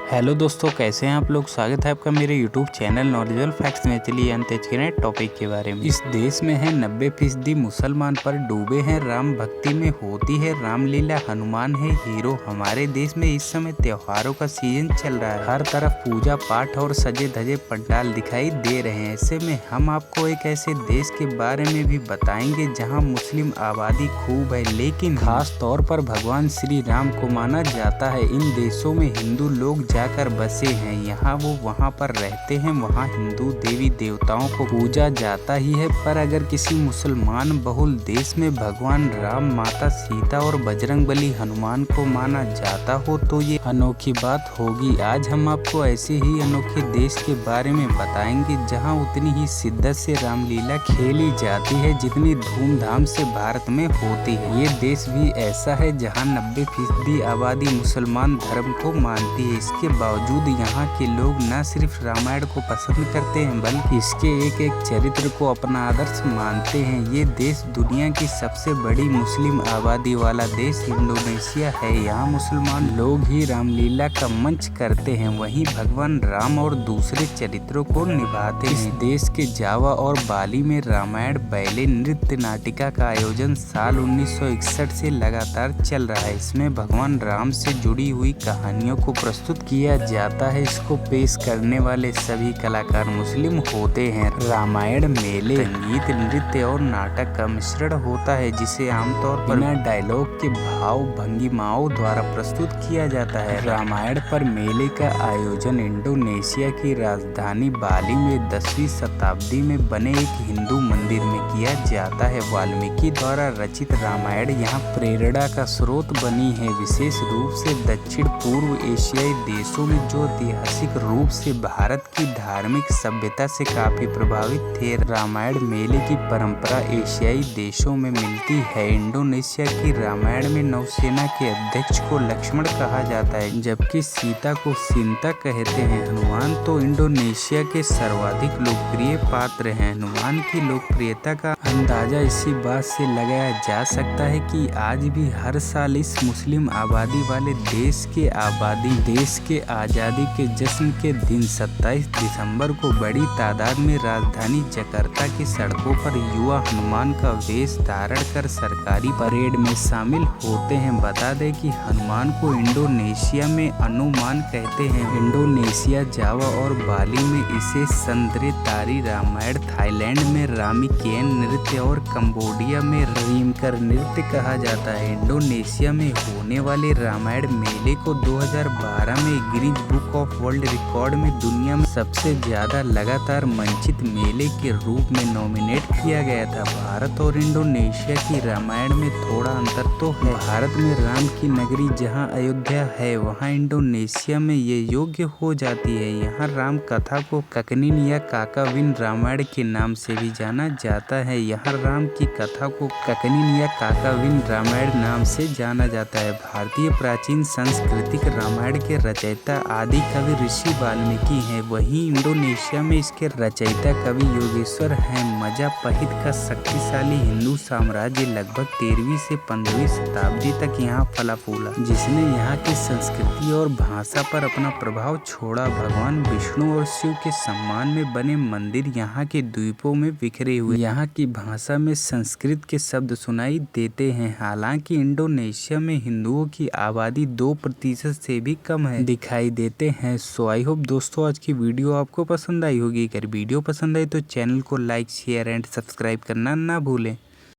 Hello दोस्तों, कैसे हैं आप लोग। स्वागत है आपका मेरे यूट्यूब चैनल नॉलेजेबल फैक्ट्स में। चलिए अंत के नए टॉपिक के बारे में। इस देश में है 90% मुसलमान पर डूबे हैं राम भक्ति में, होती है रामलीला, हनुमान है हीरो। हमारे देश में इस समय त्योहारों का सीजन चल रहा है, हर तरफ पूजा पाठ और सजे धजे पंडाल दिखाई दे रहे हैं। ऐसे में हम आपको एक ऐसे देश के बारे में भी बताएंगे जहाँ मुस्लिम आबादी खूब है, लेकिन खास तौर पर भगवान श्री राम को माना जाता है। इन देशों में हिंदू लोग जाकर बसे हैं, यहाँ वो वहाँ पर रहते हैं, वहाँ हिंदू देवी देवताओं को पूजा जाता ही है। पर अगर किसी मुसलमान बहुल देश में भगवान राम, माता सीता और बजरंगबली हनुमान को माना जाता हो तो ये अनोखी बात होगी। आज हम आपको ऐसे ही अनोखे देश के बारे में बताएंगे जहाँ उतनी ही शिद्दत से रामलीला खेली जाती है जितनी धूमधाम से भारत में होती है। ये देश भी ऐसा है जहाँ 90% आबादी मुसलमान धर्म को मानती है। इसके बावजूद यहाँ के लोग न सिर्फ रामायण को पसंद करते हैं बल्कि इसके एक एक चरित्र को अपना आदर्श मानते हैं। ये देश दुनिया की सबसे बड़ी मुस्लिम आबादी वाला देश इंडोनेशिया है। यहाँ मुसलमान लोग ही रामलीला का मंच करते हैं, वहीं भगवान राम और दूसरे चरित्रों को निभाते हैं। इस देश के जावा और बाली में रामायण बैले नृत्य नाटिका का आयोजन साल 1961 से लगातार चल रहा है। इसमें भगवान राम से जुड़ी हुई कहानियों को प्रस्तुत किया जाता है। इसको पेश करने वाले सभी कलाकार मुस्लिम होते हैं। रामायण मेले संगीत, नृत्य और नाटक का मिश्रण होता है जिसे आमतौर पर बिना डायलॉग के भाव भंगिमाओं द्वारा प्रस्तुत किया जाता है। रामायण पर मेले का आयोजन इंडोनेशिया की राजधानी बाली में 10वीं शताब्दी में बने एक हिंदू मंदिर में किया जाता है। वाल्मीकि द्वारा रचित रामायण यहाँ प्रेरणा का स्रोत बनी है, विशेष रूप से दक्षिण पूर्व एशियाई देशों में जो ऐतिहासिक रूप से भारत की धार्मिक सभ्यता से काफी प्रभावित थे। रामायण मेले की परंपरा एशियाई देशों में मिलती है। इंडोनेशिया की रामायण में नौसेना के अध्यक्ष को लक्ष्मण कहा जाता है, जबकि सीता को सीता कहते हैं। हनुमान तो इंडोनेशिया के सर्वाधिक लोकप्रिय पात्र हैं। हनुमान की लोकप्रियता का अंदाजा इसी बात से लगाया जा सकता है कि आज भी हर साल इस मुस्लिम आबादी वाले देश के आज़ादी के जश्न के दिन 27 दिसंबर को बड़ी तादाद में राजधानी जकार्ता की सड़कों पर युवा हनुमान का वेश धारण कर सरकारी परेड में शामिल होते हैं। बता दें कि हनुमान को इंडोनेशिया में हनुमान कहते हैं। इंडोनेशिया, जावा और बाली में इसे संद्रेतारी रामायण, थाईलैंड में रामीकेन नृत्य और कंबोडिया में रीमकर नृत्य कहा जाता है। इंडोनेशिया में होने वाले रामायण मेले को 2012 में Guinness book of world record में दुनिया में सबसे ज्यादा लगातार मंचित मेले के रूप में नॉमिनेट किया गया था। भारत और इंडोनेशिया की रामायण में थोड़ा अंतर तो है। भारत में राम की नगरी जहां अयोध्या है, वहां इंडोनेशिया में ये योग्य हो जाती है। यहाँ राम कथा को ककनिन या काकाविन रामायण के नाम से भी जाना जाता है। यहाँ राम की कथा को ककनिन या काकाविन रामायण नाम से जाना जाता है। भारतीय प्राचीन सांस्कृतिक रामायण के रचयिता आदि कवि ऋषि वाल्मीकि हैं, वहीं इंडोनेशिया में इसके रचयिता कवि योगेश्वर हैं। मजापहित का शक्तिशाली हिंदू साम्राज्य लगभग 13वीं से 15वीं शताब्दी तक यहाँ फला फूला, जिसने यहाँ की संस्कृति और भाषा पर अपना प्रभाव छोड़ा। भगवान विष्णु और शिव के सम्मान में बने मंदिर यहाँ के द्वीपों में बिखरे हुए यहाँ की भाषा में संस्कृत के शब्द सुनाई देते हैं। हालांकि इंडोनेशिया में हिंदुओं की आबादी 2% से भी कम है दिखाई देते हैं। सो आई होप दोस्तों आज की वीडियो आपको पसंद आई होगी। अगर वीडियो पसंद आई तो चैनल को लाइक, शेयर एंड सब्सक्राइब करना ना भूलें।